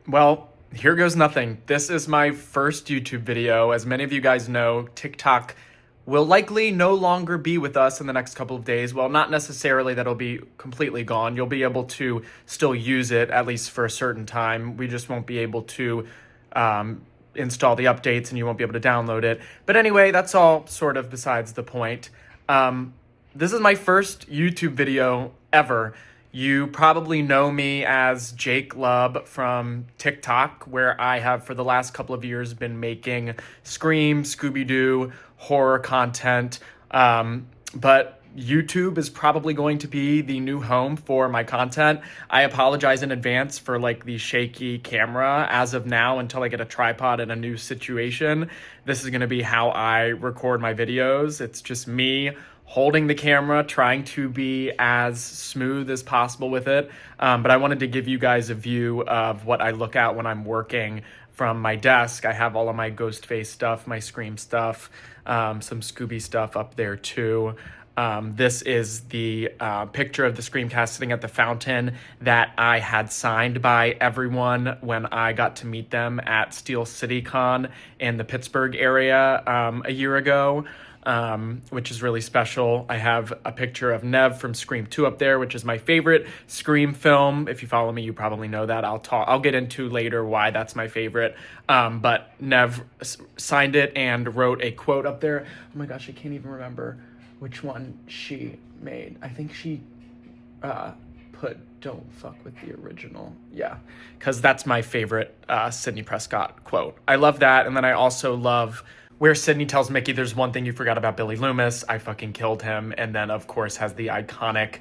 Well, here goes nothing. This is my first YouTube video. As many of you guys know, TikTok will likely no longer be with us in the next couple of days. Well, not necessarily that it'll be completely gone. You'll be able to still use it, at least for a certain time. We just won't be able to install the updates and you won't be able to download it. But anyway, that's all sort of besides the point. This is my first YouTube video ever. You probably know me as Jake Lubb from TikTok, where I have for the last couple of years been making Scream, Scooby-Doo, horror content. But YouTube is probably going to be the new home for my content. I apologize in advance for like the shaky camera as of now until I get a tripod in a new situation. This is going to be how I record my videos. It's just me holding the camera, trying to be as smooth as possible with it. But I wanted to give you guys a view of what I look at when I'm working from my desk. I have all of my Ghostface stuff, my Scream stuff, some Scooby stuff up there too. This is the picture of the Screamcast sitting at the fountain that I had signed by everyone when I got to meet them at Steel City Con in the Pittsburgh area a year ago. Which is really special. I have a picture of Nev from Scream 2 up there, which is my favorite Scream film. If you follow me, you probably know that. I'll get into later why that's my favorite. But Nev signed it and wrote a quote up there. Oh my gosh, I can't even remember which one she made. I think she put "Don't fuck with the original." Yeah, because that's my favorite Sidney Prescott quote. I love that. And then I also love where Sydney tells Mickey, "There's one thing you forgot about Billy Loomis. I fucking killed him." And then, of course, has the iconic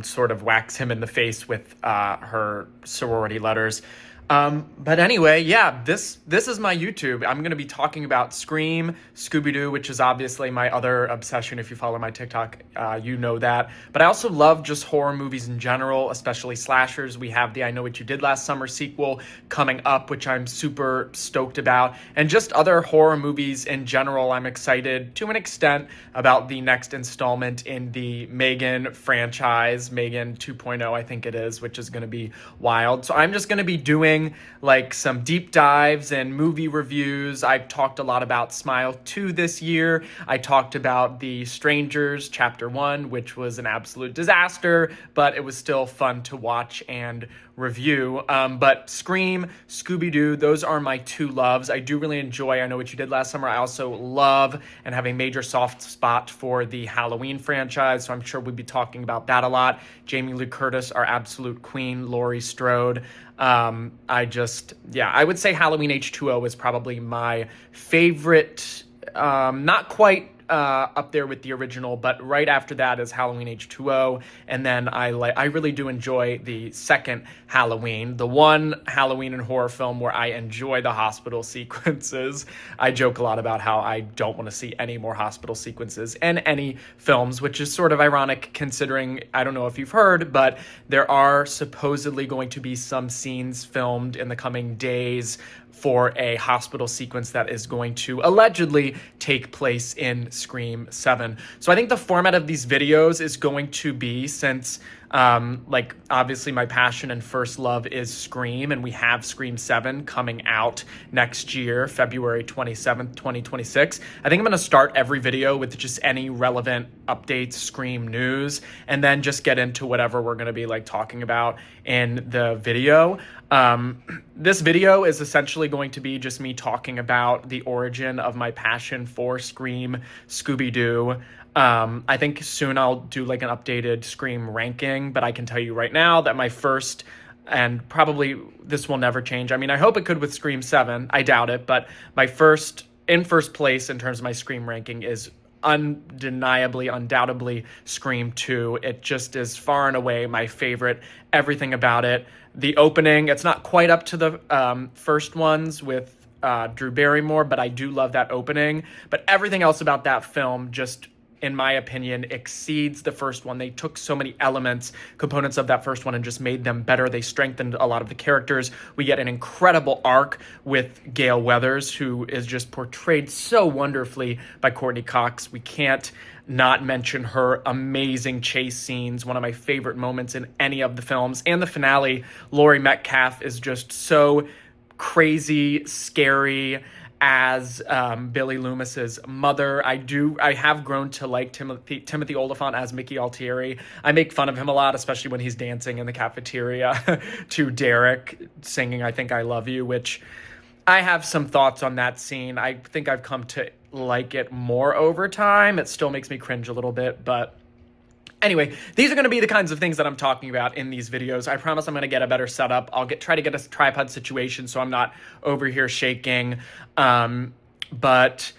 sort of whacks him in the face with her sorority letters. But anyway, yeah, this is my YouTube. I'm going to be talking about Scream, Scooby-Doo, which is obviously my other obsession. If you follow my TikTok, you know that. But I also love just horror movies in general, especially slashers. We have the I Know What You Did Last Summer sequel coming up, which I'm super stoked about. And just other horror movies in general. I'm excited to an extent about the next installment in the Megan franchise, Megan 2.0, I think it is, which is going to be wild. So I'm just going to be doing like some deep dives and movie reviews. I've talked a lot about Smile 2 this year. I talked about The Strangers Chapter 1, which was an absolute disaster, but it was still fun to watch and review. But Scream, Scooby-Doo, those are my two loves. I do really enjoy I Know What You Did Last Summer. I also love and have a major soft spot for the Halloween franchise, so I'm sure we'll be talking about that a lot. Jamie Lee Curtis, our absolute queen, Laurie Strode. I would say Halloween H2O is probably my favorite, not quite up there with the original, but right after that is Halloween H2O, and then I really do enjoy the second Halloween, the one Halloween and horror film where I enjoy the hospital sequences. I joke a lot about how I don't want to see any more hospital sequences in any films, which is sort of ironic considering, I don't know if you've heard, but there are supposedly going to be some scenes filmed in the coming days for a hospital sequence that is going to allegedly take place in Scream 7. So I think the format of these videos is going to be, since obviously my passion and first love is Scream, and we have Scream 7 coming out next year, February 27th, 2026. I think I'm going to start every video with just any relevant updates, Scream news, and then just get into whatever we're going to be like talking about in the video. This video is essentially going to be just me talking about the origin of my passion for Scream, Scooby-Doo. I think soon I'll do like an updated Scream ranking, but I can tell you right now that my first, and probably this will never change. I mean, I hope it could with Scream 7. I doubt it, but my first place in terms of my Scream ranking is undoubtedly Scream 2. It just is far and away my favorite. Everything about it. The opening, it's not quite up to the first ones with Drew Barrymore, but I do love that opening. But everything else about that film just, in my opinion, exceeds the first one. They took so many components of that first one, and just made them better. They strengthened a lot of the characters. We get an incredible arc with Gale Weathers, who is just portrayed so wonderfully by Courtney Cox. We can't not mention her amazing chase scenes, one of my favorite moments in any of the films. And the finale, Laurie Metcalf is just so crazy, scary as Billy Loomis's mother. I have grown to like Timothy Olyphant as Mickey Altieri. I make fun of him a lot, especially when he's dancing in the cafeteria to Derek singing I Think I Love You, which I have some thoughts on that scene. I think I've come to like it more over time. It still makes me cringe a little bit, but anyway, these are going to be the kinds of things that I'm talking about in these videos. I promise I'm going to get a better setup. I'll try to get a tripod situation so I'm not over here shaking. But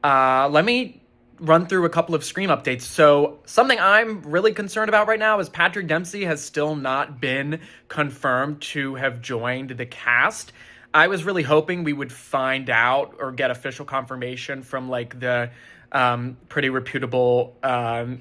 let me run through a couple of Scream updates. So something I'm really concerned about right now is Patrick Dempsey has still not been confirmed to have joined the cast. I was really hoping we would find out or get official confirmation from like the pretty reputable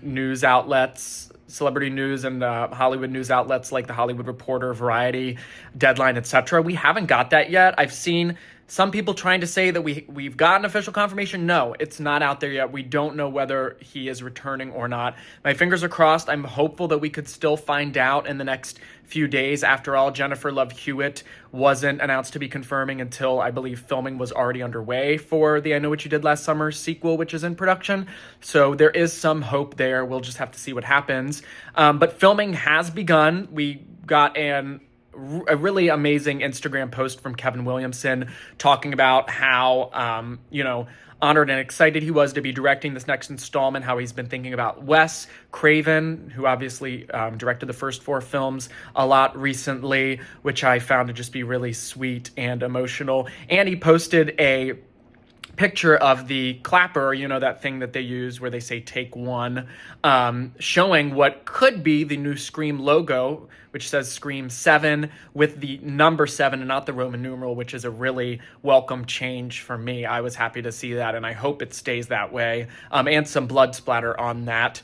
news outlets, celebrity news and Hollywood news outlets like The Hollywood Reporter, Variety, Deadline, etc. We haven't got that yet. I've seen some people trying to say that we've gotten official confirmation. No, it's not out there yet. We don't know whether he is returning or not. My fingers are crossed. I'm hopeful that we could still find out in the next few days. After all, Jennifer Love Hewitt wasn't announced to be confirming until I believe filming was already underway for the I Know What You Did Last Summer sequel, which is in production. So there is some hope there. We'll just have to see what happens. But filming has begun. We got a really amazing Instagram post from Kevin Williamson talking about how, honored and excited he was to be directing this next installment, how he's been thinking about Wes Craven, who obviously directed the first 4 films a lot recently, which I found to just be really sweet and emotional. And he posted a picture of the clapper, that thing that they use where they say take one, showing what could be the new Scream logo, which says Scream 7 with the number 7 and not the Roman numeral, which is a really welcome change for me. I was happy to see that, and I hope it stays that way, and some blood splatter on that.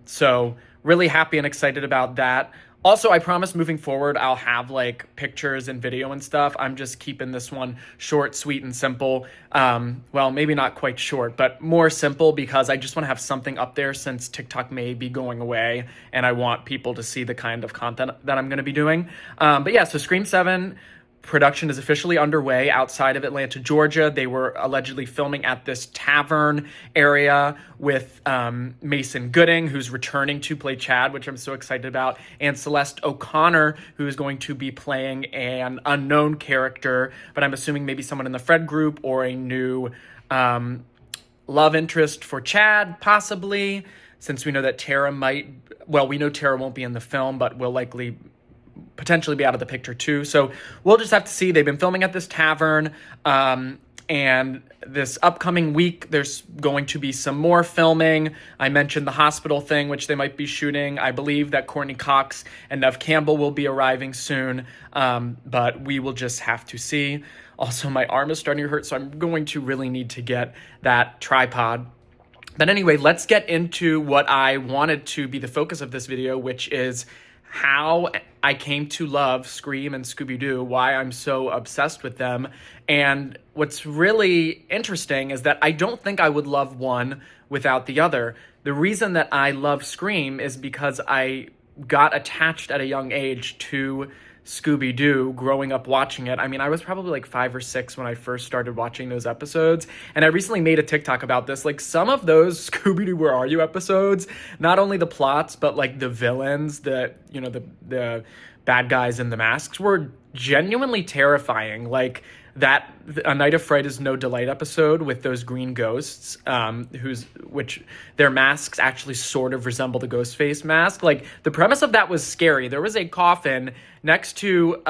So really happy and excited about that. Also, I promise moving forward, I'll have like pictures and video and stuff. I'm just keeping this one short, sweet, and simple. Well, maybe not quite short, but more simple because I just want to have something up there since TikTok may be going away and I want people to see the kind of content that I'm going to be doing. But yeah, so Scream 7 production is officially underway outside of Atlanta, Georgia. They were allegedly filming at this tavern area with Mason Gooding, who's returning to play Chad, which I'm so excited about, and Celeste O'Connor, who is going to be playing an unknown character, but I'm assuming maybe someone in the Fred group or a new love interest for Chad, possibly, since we know that Tara we know Tara won't be in the film, but will likely potentially be out of the picture too. So we'll just have to see. They've been filming at this tavern, and this upcoming week there's going to be some more filming. I mentioned the hospital thing, which they might be shooting. I believe that Courtney Cox and Neve Campbell will be arriving soon, but we will just have to see. Also, my arm is starting to hurt, so I'm going to really need to get that tripod. But anyway, let's get into what I wanted to be the focus of this video, which is how I came to love Scream and Scooby-Doo, why I'm so obsessed with them. And what's really interesting is that I don't think I would love one without the other. The reason that I love Scream is because I got attached at a young age to Scooby-Doo growing up watching it. I mean, I was probably like 5 or 6 when I first started watching those episodes. And I recently made a TikTok about this. Like some of those Scooby-Doo Where Are You episodes, not only the plots, but like the villains, the bad guys in the masks were genuinely terrifying. Like that A Night of Fright is No Delight episode with those green ghosts, which their masks actually sort of resemble the Ghostface mask. Like the premise of that was scary. There was a coffin next to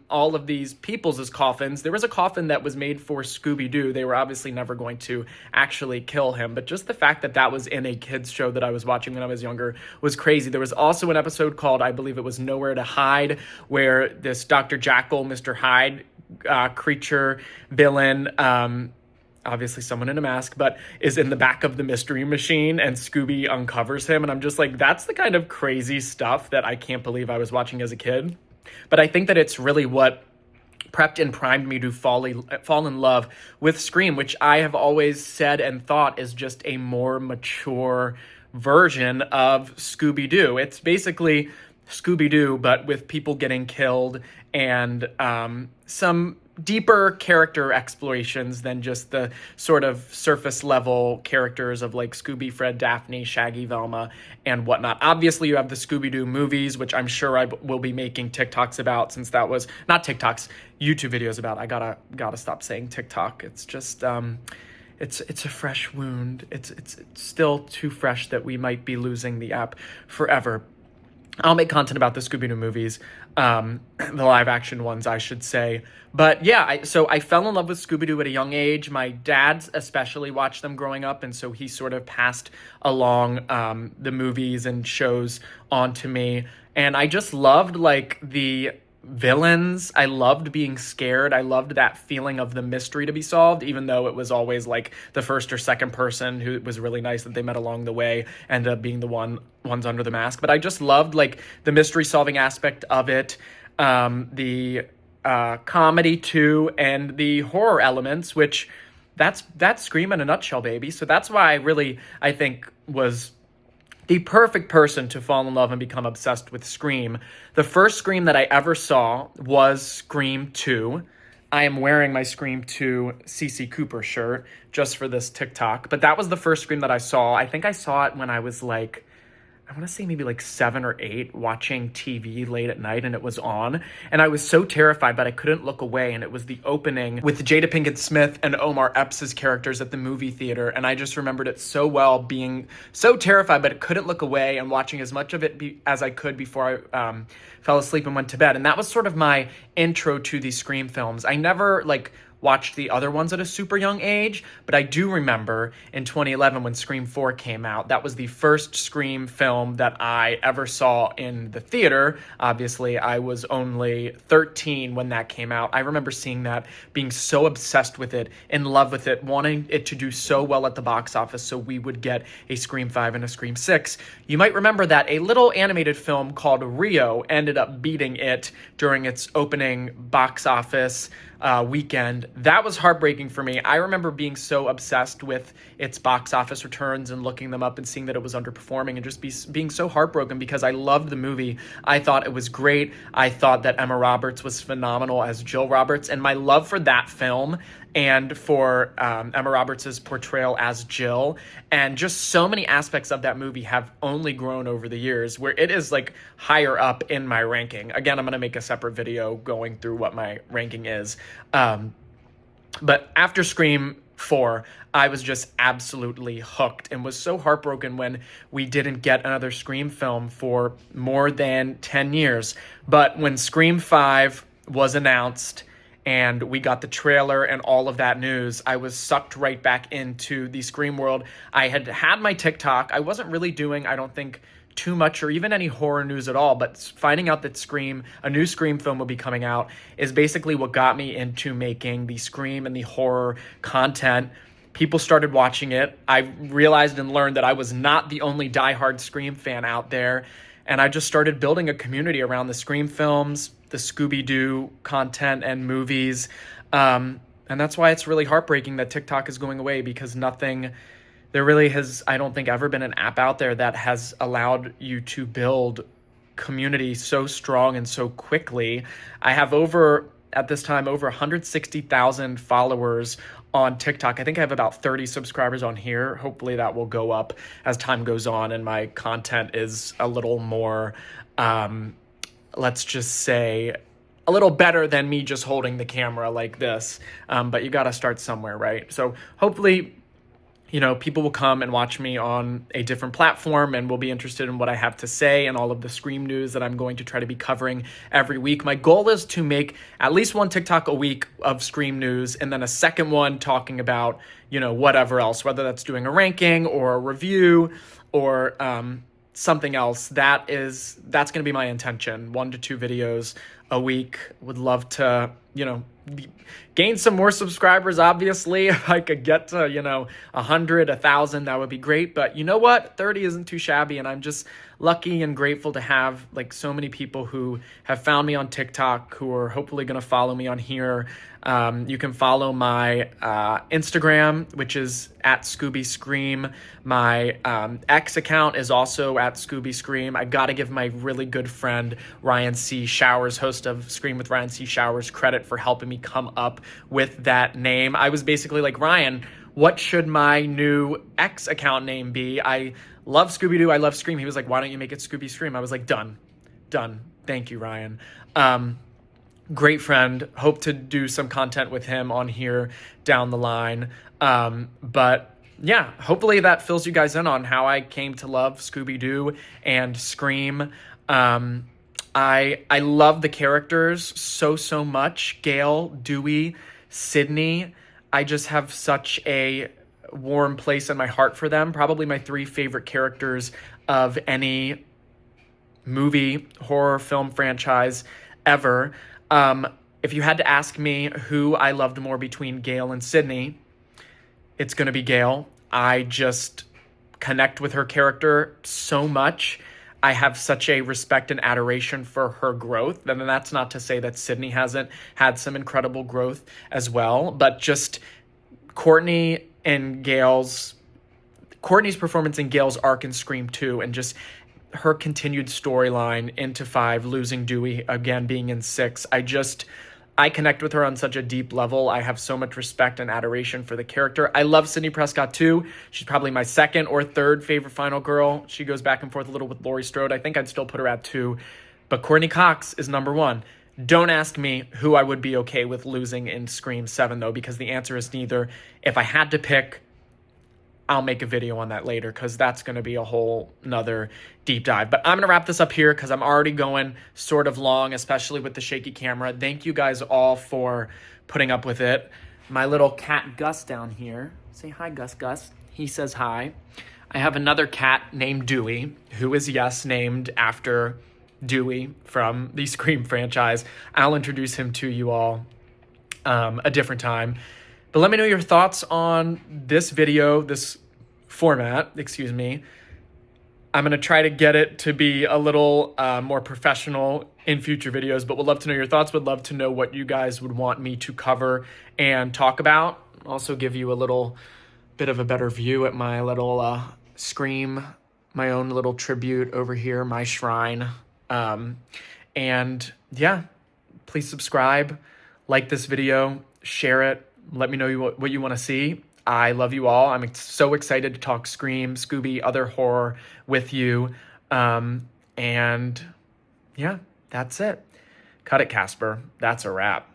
all of these people's coffins. There was a coffin that was made for Scooby-Doo. They were obviously never going to actually kill him, but just the fact that that was in a kids show that I was watching when I was younger was crazy. There was also an episode called, I believe it was Nowhere to Hide, where this Dr. Jekyll, Mr. Hyde creature villain, obviously someone in a mask, but is in the back of the mystery machine and Scooby uncovers him. And I'm just like, that's the kind of crazy stuff that I can't believe I was watching as a kid. But I think that it's really what prepped and primed me to fall in love with Scream, which I have always said and thought is just a more mature version of Scooby-Doo. It's basically Scooby-Doo, but with people getting killed and some deeper character explorations than just the sort of surface level characters of like Scooby, Fred, Daphne, Shaggy, Velma, and whatnot. Obviously, you have the Scooby-Doo movies, which I'm sure I will be making TikToks about, since that was not TikToks, YouTube videos about. I gotta stop saying TikTok. It's just it's a fresh wound. It's still too fresh that we might be losing the app forever. I'll make content about the Scooby-Doo movies, the live action ones, I should say. But yeah, so I fell in love with Scooby-Doo at a young age. My dad especially watched them growing up, and so he sort of passed along the movies and shows onto me. And I just loved like the villains. I loved being scared. I loved that feeling of the mystery to be solved, even though it was always like the first or second person who was really nice that they met along the way ended up being the ones under the mask. But I just loved like the mystery solving aspect of it, the comedy too, and the horror elements, which that's Scream in a nutshell, baby. So that's why I think was the perfect person to fall in love and become obsessed with Scream. The first Scream that I ever saw was Scream 2. I am wearing my Scream 2 CC Cooper shirt just for this TikTok. But that was the first Scream that I saw. I think I saw it when I was like, I want to say maybe like 7 or 8, watching TV late at night, and it was on. And I was so terrified, but I couldn't look away. And it was the opening with Jada Pinkett Smith and Omar Epps' characters at the movie theater. And I just remembered it so well, being so terrified, but I couldn't look away, and watching as much of it as I could before I fell asleep and went to bed. And that was sort of my intro to these Scream films. I never watched the other ones at a super young age, but I do remember in 2011 when Scream 4 came out. That was the first Scream film that I ever saw in the theater. Obviously, I was only 13 when that came out. I remember seeing that, being so obsessed with it, in love with it, wanting it to do so well at the box office so we would get a Scream 5 and a Scream 6. You might remember that a little animated film called Rio ended up beating it during its opening box office weekend. That was heartbreaking for me. I remember being so obsessed with its box office returns and looking them up and seeing that it was underperforming, and just being so heartbroken because I loved the movie. I thought it was great. I thought that Emma Roberts was phenomenal as Jill Roberts, and my love for that film and for Emma Roberts' portrayal as Jill, and just so many aspects of that movie have only grown over the years, where it is like higher up in my ranking. Again, I'm going to make a separate video going through what my ranking is. But after Scream 4, I was just absolutely hooked, and was so heartbroken when we didn't get another Scream film for more than 10 years. But when Scream 5 was announced and we got the trailer and all of that news, I was sucked right back into the Scream world. I had my TikTok. I wasn't really doing, I don't think, too much or even any horror news at all, but finding out that a new Scream film will be coming out, is basically what got me into making the Scream and the horror content. People started watching it. I realized and learned that I was not the only diehard Scream fan out there, and I just started building a community around the Scream films, the Scooby-Doo content and movies, and that's why it's really heartbreaking that TikTok is going away, because there really has, I don't think, ever been an app out there that has allowed you to build community so strong and so quickly. I have at this time, over 160,000 followers on TikTok. I think I have about 30 subscribers on here. Hopefully that will go up as time goes on and my content is a little more, let's just say, a little better than me just holding the camera like this. But you got to start somewhere, right? So hopefully, people will come and watch me on a different platform and will be interested in what I have to say and all of the Scream news that I'm going to try to be covering every week. My goal is to make at least one TikTok a week of Scream news, and then a second one talking about, whatever else, whether that's doing a ranking or a review or something else. That's going to be my intention, 1 to 2 videos a week. Would love to, gain some more subscribers, obviously. If I could get to, 100, 1,000, that would be great. But you know what? 30 isn't too shabby, and I'm just lucky and grateful to have like so many people who have found me on TikTok, who are hopefully going to follow me on here. You can follow my Instagram, which is at Scooby Scream. My X account is also at Scooby Scream. I got to give my really good friend Ryan C. Showers, host of Scream with Ryan C. Showers, credit for helping me come up with that name. I was basically like, Ryan, what should my new X account name be? I love Scooby-Doo. I love Scream. He was like, why don't you make it Scooby Scream? I was like, done. Thank you, Ryan. Great friend. Hope to do some content with him on here down the line. But yeah, hopefully that fills you guys in on how I came to love Scooby-Doo and Scream. I love the characters so much. Gail, Dewey, Sydney. I just have such a warm place in my heart for them. Probably my 3 favorite characters of any movie, horror, film franchise ever. If you had to ask me who I loved more between Gail and Sydney, it's going to be Gail. I just connect with her character so much. I have such a respect and adoration for her growth. And that's not to say that Sydney hasn't had some incredible growth as well, but just Courtney's performance in Gail's arc in Scream 2, and just her continued storyline into 5, losing Dewey, again being in 6. I connect with her on such a deep level. I have so much respect and adoration for the character. I love Sydney Prescott too. She's probably my 2nd or 3rd favorite final girl. She goes back and forth a little with Laurie Strode. I think I'd still put her at 2. But Courtney Cox is number 1. Don't ask me who I would be okay with losing in Scream 7, though, because the answer is neither. If I had to pick, I'll make a video on that later, because that's going to be a whole nother deep dive. But I'm going to wrap this up here because I'm already going sort of long, especially with the shaky camera. Thank you guys all for putting up with it. My little cat Gus down here. Say hi, Gus. He says hi. I have another cat named Dewey, who is, yes, named after Dewey from the Scream franchise. I'll introduce him to you all a different time. But let me know your thoughts on this video, this format, excuse me. I'm going to try to get it to be a little more professional in future videos, but would love to know your thoughts. Would love to know what you guys would want me to cover and talk about. Also give you a little bit of a better view at my little Scream, my own little tribute over here, my shrine. And yeah, please subscribe, like this video, share it. Let me know what you want to see. I love you all. I'm so excited to talk Scream, Scooby, other horror with you. And yeah, that's it. Cut it, Casper. That's a wrap.